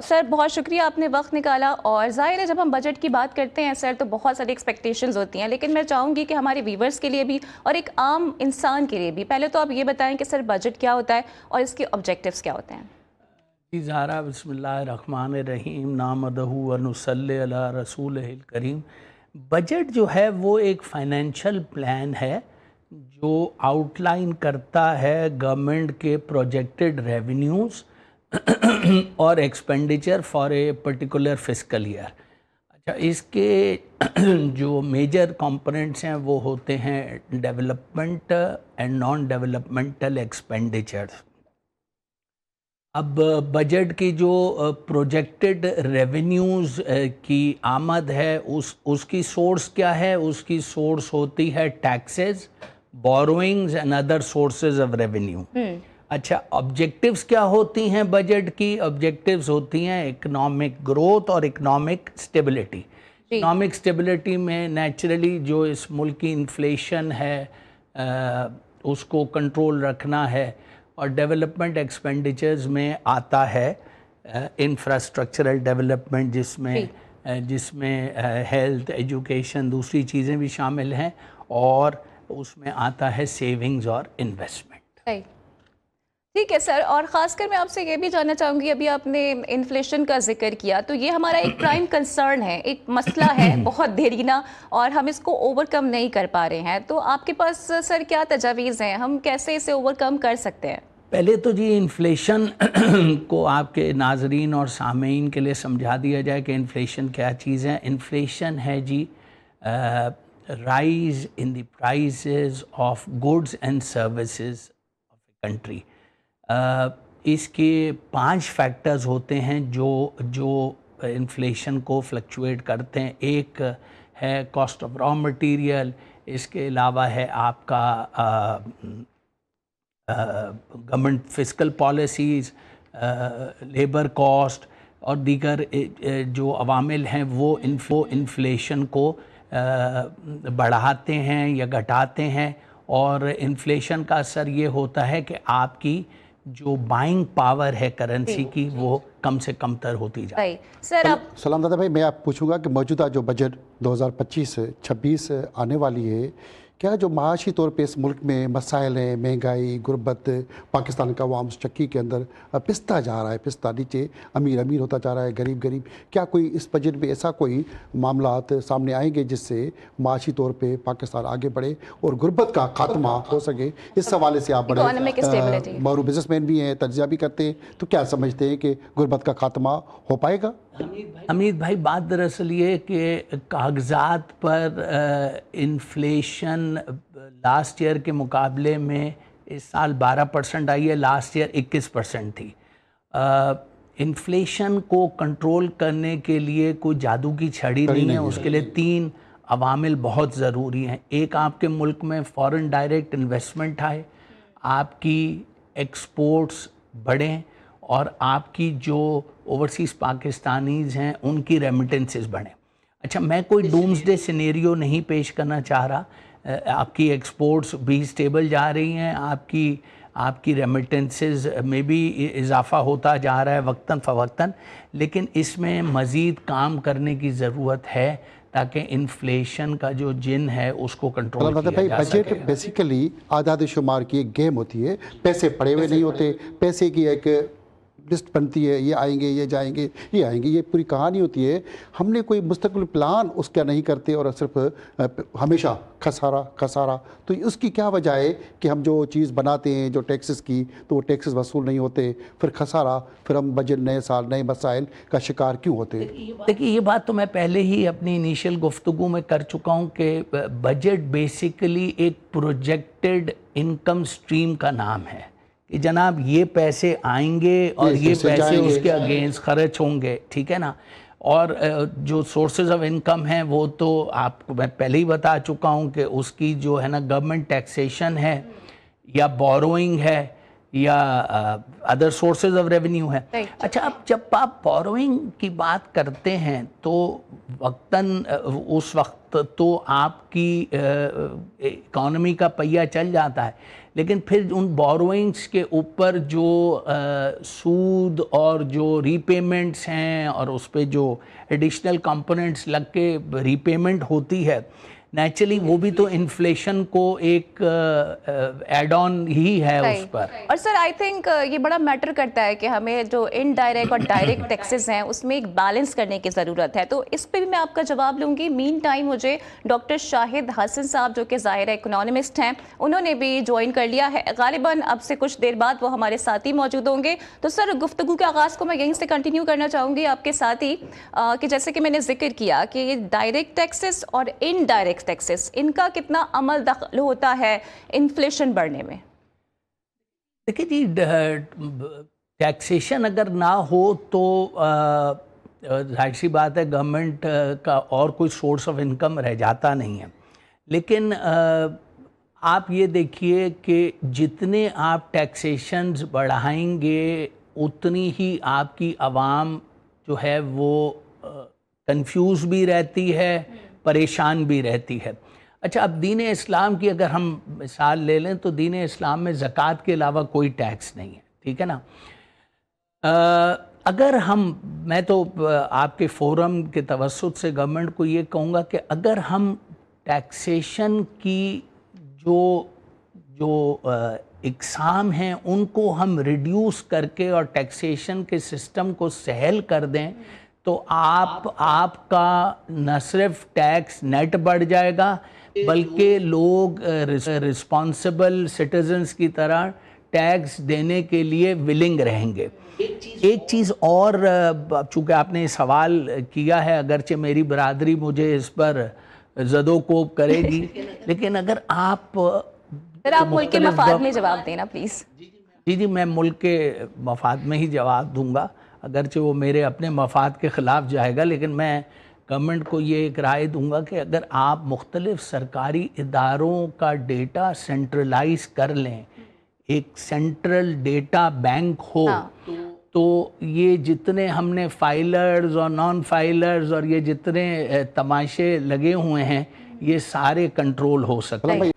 سر بہت شکریہ آپ نے وقت نکالا، اور ظاہر ہے جب ہم بجٹ کی بات کرتے ہیں سر تو بہت ساری ایکسپیکٹیشنز ہوتی ہیں، لیکن میں چاہوں گی کہ ہمارے ویورز کے لیے بھی اور ایک عام انسان کے لیے بھی پہلے تو آپ یہ بتائیں کہ سر بجٹ کیا ہوتا ہے اور اس کے آبجیکٹیوز کیا ہوتے ہیں؟ جی زہرا، بسم اللہ الرحمن الرحیم، نحمدہ و نصلی علی رسولہ الکریم۔ بجٹ جو ہے وہ ایک فائنینشل پلان ہے جو آؤٹ لائن کرتا ہے گورنمنٹ کے پروجیکٹڈ ریونیوز اور expenditure for a particular fiscal year. اچھا، اس کے جو میجر کمپوننٹس ہیں وہ ہوتے ہیں development and non developmental expenditures. اب بجٹ کی جو پروجیکٹڈ ریونیوز کی آمد ہے اس کی سورس کیا ہے؟ اس کی سورس ہوتی ہے taxes, borrowings and other sources of revenue. اچھا، آبجیکٹیوز کیا ہوتی ہیں بجٹ کی؟ آبجیکٹیوز ہوتی ہیں اکنامک گروتھ اور اکنامک اسٹیبلٹی۔ اکنامک اسٹیبلٹی میں نیچرلی جو اس ملک کی انفلیشن ہے اس کو کنٹرول رکھنا ہے، اور ڈیولپمنٹ ایکسپینڈیچرز میں آتا ہے انفراسٹرکچرل ڈیولپمنٹ، جس میں ہیلتھ، ایجوکیشن، دوسری چیزیں بھی شامل ہیں، اور اس میں آتا ہے سیونگز اور انویسٹمنٹ۔ ٹھیک ہے سر، اور خاص کر میں آپ سے یہ بھی جاننا چاہوں گی، ابھی آپ نے انفلیشن کا ذکر کیا تو یہ ہمارا ایک پرائم کنسرن ہے، ایک مسئلہ ہے بہت دیرینہ، اور ہم اس کو اوور کم نہیں کر پا رہے ہیں، تو آپ کے پاس سر کیا تجاویز ہیں؟ ہم کیسے اسے اوور کم کر سکتے ہیں؟ پہلے تو جی انفلیشن کو آپ کے ناظرین اور سامعین کے لیے سمجھا دیا جائے کہ انفلیشن کیا چیز ہے۔ انفلیشن ہے ji rise in the prices of goods and services of a country. اس کے 5 فیکٹرز ہوتے ہیں جو انفلیشن کو فلکچویٹ کرتے ہیں۔ ایک ہے کاسٹ آف را مٹیریل، اس کے علاوہ ہے آپ کا government fiscal policies, labour cost اور دیگر جو عوامل ہیں وہ انفلیشن کو بڑھاتے ہیں یا گھٹاتے ہیں، اور انفلیشن کا اثر یہ ہوتا ہے کہ آپ کی جو بائنگ پاور ہے کرنسی کی وہ کم سے کم تر ہوتی جائے۔ سلام دادا بھائی، میں آپ پوچھوں گا کہ موجودہ جو بجٹ 2025-26 آنے والی ہے، کیا جو معاشی طور پہ اس ملک میں مسائل ہیں، مہنگائی، غربت، پاکستان کا عوام چکی کے اندر پستا جا رہا ہے، پستا نیچے امیر امیر ہوتا جا رہا ہے، غریب غریب، کیا کوئی اس بجٹ میں ایسا کوئی معاملات سامنے آئیں گے جس سے معاشی طور پہ پاکستان آگے بڑھے اور غربت کا خاتمہ ہو سکے؟ اس حوالے سے آپ بڑے معروف بزنس مین بھی ہیں، تجزیہ بھی کرتے ہیں، تو کیا سمجھتے ہیں کہ غربت کا خاتمہ ہو پائے گا؟ حمید بھائی، بات دراصل یہ کہ کاغذات پر انفلیشن لاسٹ ایئر کے مقابلے میں اس سال 12% آئی ہے، لاسٹ ایئر 21% تھی۔ انفلیشن کو کنٹرول کرنے کے لیے کوئی جادو کی چھڑی نہیں ہے، اس کے لیے 3 عوامل بہت ضروری ہیں۔ ایک، آپ کے ملک میں فورن ڈائریکٹ انویسٹمنٹ آئے، آپ کی ایکسپورٹس بڑھیں، اور آپ کی جو اوورسیز پاکستانیز ہیں ان کی ریمیٹنسز بڑھیں۔ اچھا، میں کوئی ڈومز ڈے سینیریو نہیں پیش کرنا چاہ رہا، آپ کی ایکسپورٹس بھی سٹیبل جا رہی ہیں، آپ کی ریمیٹنسز میں بھی اضافہ ہوتا جا رہا ہے وقتاً فوقتاً، لیکن اس میں مزید کام کرنے کی ضرورت ہے تاکہ انفلیشن کا جو جن ہے اس کو کنٹرول کیا جا سکے۔ بجٹ بیسیکلی اعداد شمار کی ایک گیم ہوتی ہے، پیسے پڑے ہوئے نہیں ہوتے، پیسے کی ایک لسٹ بنتی ہے، یہ آئیں گے، یہ جائیں گے، یہ آئیں گے، یہ پوری کہانی ہوتی ہے۔ ہم نے کوئی مستقل پلان اس کا نہیں کرتے اور صرف ہمیشہ خسارہ۔ تو اس کی کیا وجہ ہے کہ ہم جو چیز بناتے ہیں جو ٹیکسز کی، تو وہ ٹیکسز وصول نہیں ہوتے، پھر خسارہ، پھر ہم بجٹ نئے سال نئے مسائل کا شکار کیوں ہوتے ہیں؟ دیکھیے، یہ بات تو میں پہلے ہی اپنی انیشل گفتگو میں کر چکا ہوں کہ بجٹ بیسیکلی ایک پروجیکٹڈ انکم سٹریم کا نام ہے کہ جناب یہ پیسے آئیں گے اور یہ پیسے اس کے اگینسٹ خرچ ہوں گے، ٹھیک ہے نا۔ اور جو سورسز آف انکم ہیں وہ تو آپ کو میں پہلے ہی بتا چکا ہوں کہ اس کی جو ہے نا گورنمنٹ ٹیکسیشن ہے یا بوروئنگ ہے یا ادر سورسز آف ریونیو ہے. Right. اچھا اب جب آپ بوروئنگ کی بات کرتے ہیں تو وقتاً اس وقت تو آپ کی اکانومی کا پہیہ چل جاتا ہے، لیکن پھر ان بوروئنگس کے اوپر جو سود اور جو ری پیمنٹس ہیں اور اس پہ جو ایڈیشنل کمپوننٹس لگ کے ری پیمنٹ ہوتی ہے، نیچرلی وہ بھی تو انفلیشن کو ایک ایڈ آن ہی ہے اس پر. اور سر آئی تھنک یہ بڑا میٹر کرتا ہے کہ ہمیں جو انڈائریکٹ اور ڈائریکٹ ٹیکسز ہیں اس میں ایک بیلنس کرنے کی ضرورت ہے. تو اس پہ بھی میں آپ کا جواب لوں گی. مین ٹائم مجھے ڈاکٹر شاہد حسن صاحب جو کہ ظاہر اکنامسٹ ہیں، انہوں نے بھی جوائن کر لیا ہے. غالباً اب سے کچھ دیر بعد وہ ہمارے ساتھ ہی موجود ہوں گے. تو سر گفتگو کے آغاز کو میں یہیں سے کنٹینیو کرنا چاہوں گی آپ کے ساتھ ہی کہ جیسے کہ میں نے ذکر کیا کہ ڈائریکٹ ٹیکسز اور انڈائریکٹ ٹیکسز، ان کا کتنا عمل دخل ہوتا ہے انفلیشن بڑھنے میں؟ دیکھیے جی، ٹیکسیشن اگر نہ ہو تو ظاہر سی بات ہے گورنمنٹ کا اور کوئی سورس آف انکم رہ جاتا نہیں ہے. لیکن آپ یہ دیکھیے کہ جتنے آپ ٹیکسیشنز بڑھائیں گے اتنی ہی آپ کی عوام جو ہے وہ کنفیوز بھی رہتی ہے، پریشان بھی رہتی ہے. اچھا اب دین اسلام کی اگر ہم مثال لے لیں تو دین اسلام میں زکوٰۃ کے علاوہ کوئی ٹیکس نہیں ہے، ٹھیک ہے نا. اگر میں تو آپ کے فورم کے توسط سے گورنمنٹ کو یہ کہوں گا کہ اگر ہم ٹیکسیشن کی جو اقسام ہیں ان کو ہم ریڈیوس کر کے اور ٹیکسیشن کے سسٹم کو سہل کر دیں تو آپ کا نہ صرف ٹیکس نیٹ بڑھ جائے گا بلکہ لوگ رسپانسبل سٹیزنز کی طرح ٹیکس دینے کے لیے ولنگ رہیں گے. ایک چیز اور، چونکہ آپ نے سوال کیا ہے، اگرچہ میری برادری مجھے اس پر زد و کوب کرے گی، لیکن اگر آپ ملک کے مفاد میں جواب دینا پلیز. جی میں ملک کے مفاد میں ہی جواب دوں گا، اگرچہ وہ میرے اپنے مفاد کے خلاف جائے گا. لیکن میں گورنمنٹ کو یہ ایک رائے دوں گا کہ اگر آپ مختلف سرکاری اداروں کا ڈیٹا سینٹرلائز کر لیں، ایک سینٹرل ڈیٹا بینک ہو، تو یہ جتنے ہم نے فائلرز اور نان فائلرز اور یہ جتنے تماشے لگے ہوئے ہیں یہ سارے کنٹرول ہو سکتے ہیں.